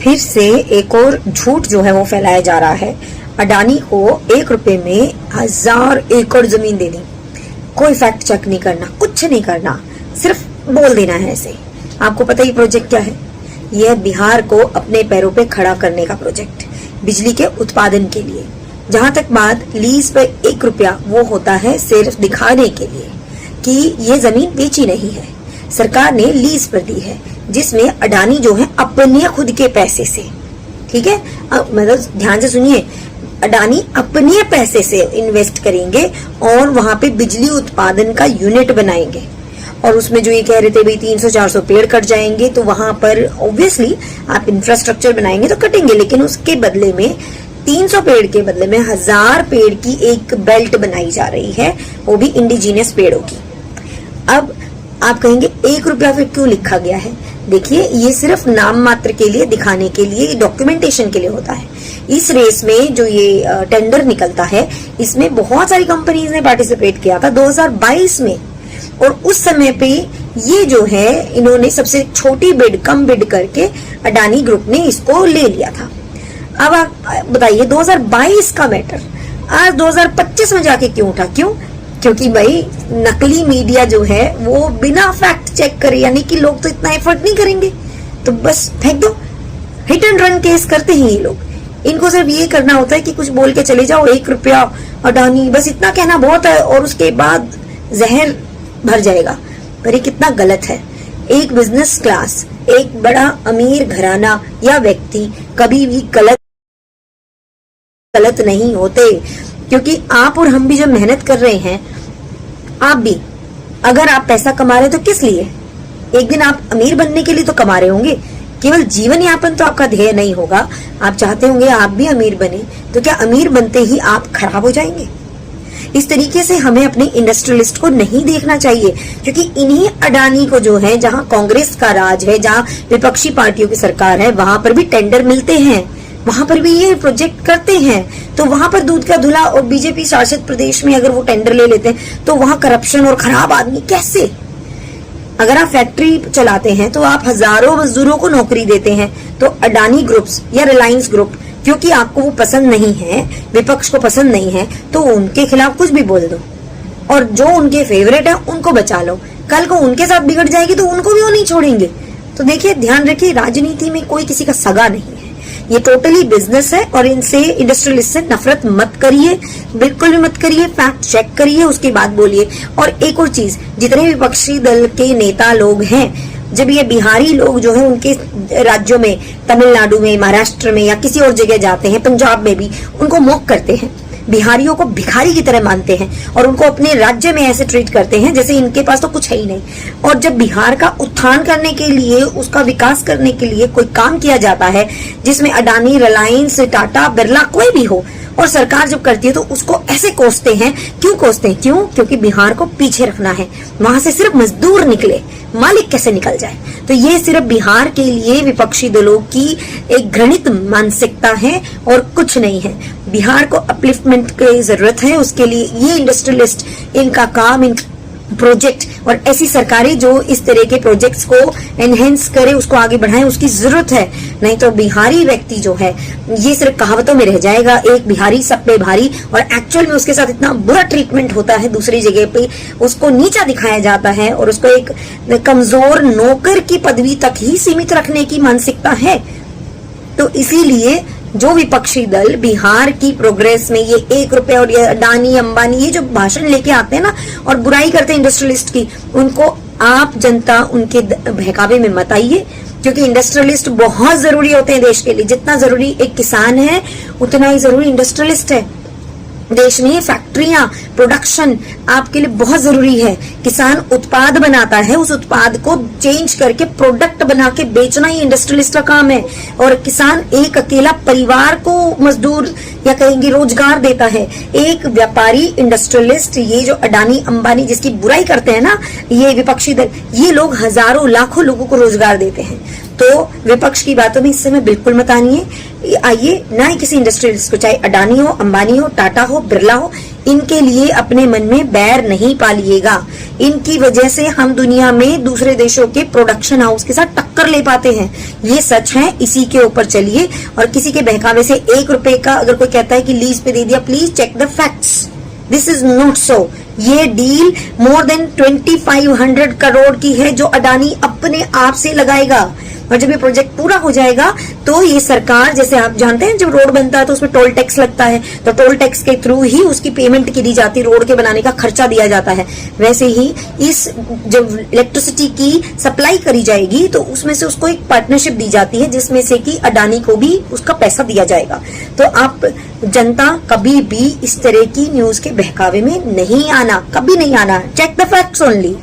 फिर से एक और झूठ जो है वो फैलाया जा रहा है। अडानी को 1 रुपए में 1000 एकड़ जमीन देनी, कोई फैक्ट चेक नहीं करना, कुछ नहीं करना, सिर्फ बोल देना है ऐसे। आपको पता ही प्रोजेक्ट क्या है? यह बिहार को अपने पैरों पे खड़ा करने का प्रोजेक्ट, बिजली के उत्पादन के लिए। जहां तक बात लीज पे 1 रुपया, वो होता है सिर्फ दिखाने के लिए कि ये जमीन बेची नहीं है, सरकार ने लीज पर दी है, जिसमें अडानी जो है अपने खुद के पैसे से, ठीक है, मतलब ध्यान से सुनिए, अडानी अपने पैसे से इन्वेस्ट करेंगे और वहां पे बिजली उत्पादन का यूनिट बनाएंगे। और उसमें जो ये कह रहे थे भाई 300-400 पेड़ कट जाएंगे, तो वहां पर ऑब्वियसली आप इंफ्रास्ट्रक्चर बनाएंगे तो कटेंगे, लेकिन उसके बदले में 300 पेड़ के बदले में 1000 पेड़ की एक बेल्ट बनाई जा रही है, वो भी इंडिजीनियस पेड़ों की। अब आप कहेंगे 1 रुपया फिर क्यों लिखा गया है? देखिए, ये सिर्फ नाम मात्र के लिए, दिखाने के लिए, डॉक्यूमेंटेशन के लिए होता है। इस रेस में जो ये टेंडर निकलता है, इसमें बहुत सारी कंपनीज ने पार्टिसिपेट किया था 2022 में, और उस समय पे ये जो है इन्होंने सबसे छोटी बिड, कम बिड करके अडानी ग्रुप ने इसको ले लिया था। अब आप बताइए 2022 का मैटर आज 2025 में जाके क्यों उठा? क्यों? क्योंकि भाई नकली मीडिया जो है वो बिना फैक्ट चेक करे, यानी कि लोग तो इतना एफर्ट नहीं करेंगे, तो बस फेंक दो, हिट एंड रन केस करते हैं ये लोग। इनको सिर्फ ये करना होता है कि कुछ बोल के चले जाओ, 1 रुपया अडानी, बस इतना कहना बहुत है, और उसके बाद जहर भर जाएगा। पर ये कितना गलत है। एक बिजनेस क्लास, एक बड़ा अमीर घराना या व्यक्ति कभी भी गलत नहीं होते, क्योंकि आप और हम भी जो मेहनत कर रहे हैं, आप भी अगर आप पैसा कमा रहे तो किस लिए? एक दिन आप अमीर बनने के लिए तो कमा रहे होंगे, केवल जीवन यापन तो आपका ध्येय नहीं होगा। आप चाहते होंगे आप भी अमीर बने, तो क्या अमीर बनते ही आप खराब हो जाएंगे? इस तरीके से हमें अपने इंडस्ट्रियलिस्ट को नहीं देखना चाहिए, क्योंकि इन्हीं अडानी को जो है, जहां कांग्रेस का राज है, जहां विपक्षी पार्टियों की सरकार है, वहां पर भी टेंडर मिलते हैं, वहां पर भी ये प्रोजेक्ट करते हैं, तो वहां पर दूध का धुला। और बीजेपी शासित प्रदेश में अगर वो टेंडर ले लेते हैं तो वहां करप्शन और खराब आदमी कैसे? अगर आप फैक्ट्री चलाते हैं तो आप हजारों मजदूरों को नौकरी देते हैं, तो अडानी ग्रुप्स या रिलायंस ग्रुप, क्योंकि आपको वो पसंद नहीं है, विपक्ष को पसंद नहीं है, तो उनके खिलाफ कुछ भी बोल दो, और जो उनके फेवरेट है उनको बचा लो। कल को उनके साथ बिगड़ जाएगी तो उनको भी वो नहीं छोड़ेंगे। तो देखिए, ध्यान रखिए, राजनीति में कोई किसी का सगा नहीं है, ये टोटली बिजनेस है, और इनसे, इंडस्ट्रियलिस्ट से नफरत मत करिए, बिल्कुल भी मत करिए, फैक्ट चेक करिए, उसके बाद बोलिए। और एक और चीज, जितने विपक्षी दल के नेता लोग हैं, जब ये बिहारी लोग जो है उनके राज्यों में, तमिलनाडु में, महाराष्ट्र में या किसी और जगह जाते हैं, पंजाब में भी, उनको मॉक करते हैं, बिहारियों को भिखारी की तरह मानते हैं, और उनको अपने राज्य में ऐसे ट्रीट करते हैं जैसे इनके पास तो कुछ है ही नहीं। और जब बिहार का उत्थान करने के लिए, उसका विकास करने के लिए कोई काम किया जाता है, जिसमें अडानी, रिलायंस, टाटा, बिरला कोई भी हो, और सरकार जब करती है तो उसको ऐसे कोसते हैं। क्यों कोसते हैं? क्यों? क्योंकि बिहार को पीछे रखना है, वहां से सिर्फ मजदूर निकले, मालिक कैसे निकल जाए। तो ये सिर्फ बिहार के लिए विपक्षी दलों की एक घृणित मानसिकता है और कुछ नहीं है। बिहार को अपलिफ्टमेंट की जरूरत है, उसके लिए ये इंडस्ट्रियलिस्ट, इनका काम, इन प्रोजेक्ट और ऐसी सरकारें जो इस तरह के प्रोजेक्ट्स को एनहेंस करे, उसको आगे बढ़ाए, उसकी जरूरत है। नहीं तो बिहारी व्यक्ति जो है ये सिर्फ कहावतों में रह जाएगा, एक बिहारी सब पे भारी, और एक्चुअल में उसके साथ इतना बुरा ट्रीटमेंट होता है, दूसरी जगह पे उसको नीचा दिखाया जाता है और उसको एक कमजोर नौकर की पदवी तक ही सीमित रखने की मानसिकता है। तो इसीलिए जो विपक्षी दल बिहार की प्रोग्रेस में ये 1 रुपया और ये अडानी, अंबानी, ये जो भाषण लेके आते हैं ना और बुराई करते हैं इंडस्ट्रियलिस्ट की, उनको आप जनता उनके बहकावे में मत आइए, क्योंकि इंडस्ट्रियलिस्ट बहुत जरूरी होते हैं देश के लिए। जितना जरूरी एक किसान है उतना ही जरूरी इंडस्ट्रियलिस्ट है। देश में फैक्ट्रियां, प्रोडक्शन आपके लिए बहुत जरूरी है। किसान उत्पाद बनाता है, उस उत्पाद को चेंज करके प्रोडक्ट बना के बेचना ही इंडस्ट्रियलिस्ट का काम है। और किसान एक अकेला परिवार को मजदूर या कहेंगे रोजगार देता है। एक व्यापारी इंडस्ट्रियलिस्ट, ये जो अडानी, अंबानी जिसकी बुराई करते हैं ना ये विपक्षी दल, ये लोग हजारों लाखों लोगों को रोजगार देते हैं। तो विपक्ष की बातों में इस समय बिल्कुल मत आइए, ना ही किसी इंडस्ट्रियलिस्ट को, चाहे अडानी हो, अंबानी हो, टाटा हो, बिरला हो, इनके लिए अपने मन में बैर नहीं पालिएगा। इनकी वजह से हम दुनिया में दूसरे देशों के प्रोडक्शन हाउस के साथ टक्कर ले पाते हैं। ये सच है, इसी के ऊपर चलिए। और किसी के बहकावे से 1 रुपए का अगर कोई कहता है कि लीज पे दे दिया, please check the facts, this is not so. ये डील मोर देन 2500 करोड़ की है जो अडानी अपने आप से लगाएगा। और जब ये प्रोजेक्ट पूरा हो जाएगा तो ये सरकार, जैसे आप जानते हैं जब रोड बनता है तो उसमें टोल टैक्स लगता है, तो टोल टैक्स के थ्रू ही उसकी पेमेंट की दी जाती है, रोड के बनाने का खर्चा दिया जाता है। वैसे ही इस जब इलेक्ट्रिसिटी की सप्लाई करी जाएगी तो उसमें से उसको एक पार्टनरशिप दी जाती है जिसमें से कि अडानी को भी उसका पैसा दिया जाएगा। तो आप जनता कभी भी इस तरह की न्यूज के बहकावे में नहीं आना, कभी नहीं आना। Check the facts only.